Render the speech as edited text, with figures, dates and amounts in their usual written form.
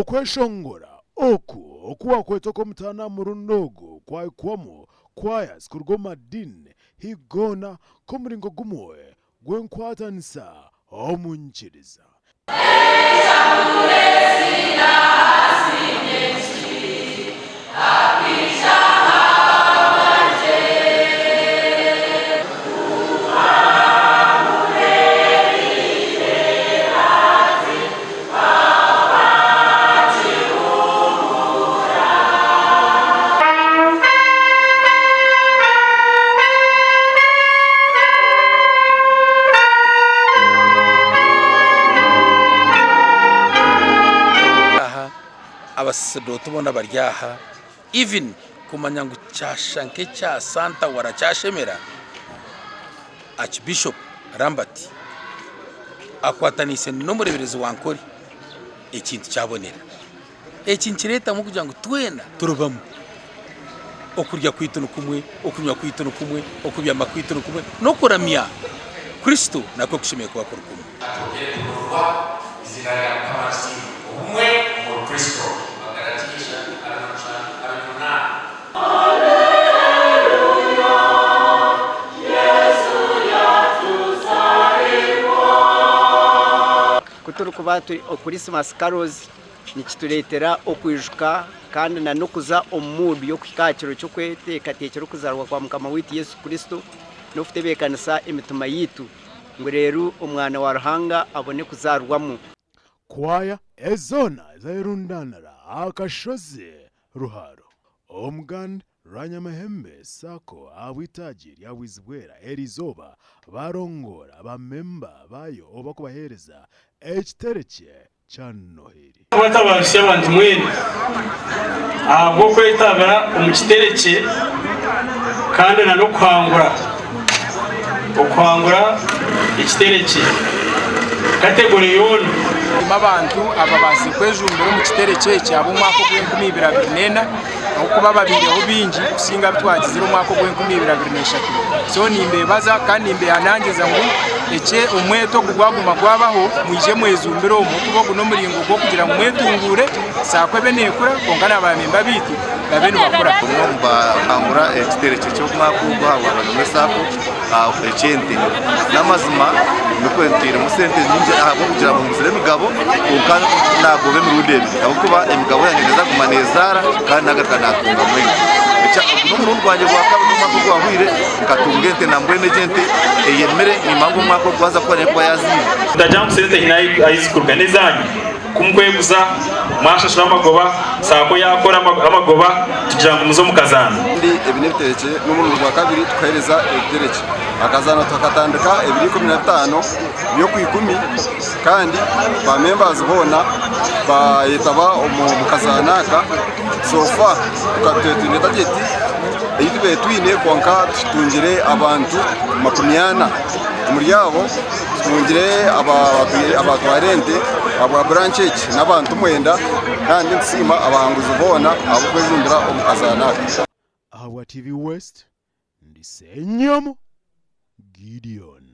okweshongora oku okuwa kwetoko mtana murunogo kwa kwamo kwayas kurgoma din higona komuringo gumwe gwenkwatanisa omunchiriza abasaserodoti bona baryaha even kumanya ngo cyashanke cya Santa waracyashemera Archbishop Rambati akwatanise no mureberezi wankori ikintu cyabonera ikintu kireta mu kugira ngo twena turubamo okurya kwitunu kumwe okunywa kwitunu kumwe okubya makwitunu kumwe no kuramya Kristo nako kushimye kwa kumwe izina kamasi umwe mu Kristo kuturu kuba Christmas carols nikituletera okwijuka kandi na nokuza omudu yo kwikakiro cyo kweteka tekero kuzarwa kwa mukama witu Yesu Kristo no futebekanisa emituma yitu ngo rero umwana wa Ruhanga abone kuzarwamo kwaya ezona zairundanara akashoze ruharo omuganda Ranyamahembe sako awitagiri yawizbwera erizoba barongora abamemba bayo oba kubahereza ekiterekye cya Noheri batabashye abantu mwene abo kwetabara umukiterekye kandi na no kwangura ekiterekye kategori yone abantu ababasi kwejumbira mu kiterekye cyabo mwaka gw'2024 okuba babireho bingi kusinga twagizira umwaka gw'2023 so nimbe baza kandi nimbe yanangeza ngo eke umweto gugwaguma gwabaho mwije mwezumbiro mu tubogo no muringo gwo kugira ngo mwetungure sakwe benekura kongana abamemba bitu babenu bakora kumba angura ekiterekye cyo mwaka gwahawa no sako ekente namazima nukwentira musente ninje abo kugira mu muzire migabo ukana nagobe mu rudebe abukuba emigabo yangeneza kumanezara kandi nagakanatunda mwenye echa no mu rwanje rwa kabiri mwaka gwahwire katungente na mbwene gente eyemere imango mwaka gwaza kwa yazini ndajya sente hinayi ayisikurganizanye kumkweguza mwashashira amagoba sako yakora amagoba tugira ngo muzo mukazana ndi ebine bitereke no mu rwa kabiri tukahereza ebitereke akazana tukatandika 2015 yo kwikumi kandi ba members bona bayitaba umukazanaka sofa tukatwetune tageti yitube twine konka tungire abantu makumyana umuryaho tungire abatwarende aba branch n'abantu mwenda kandi nsima abahanguzi bona abo kwejumbira umukazanaka Awa TV West ndisenyomo Gideon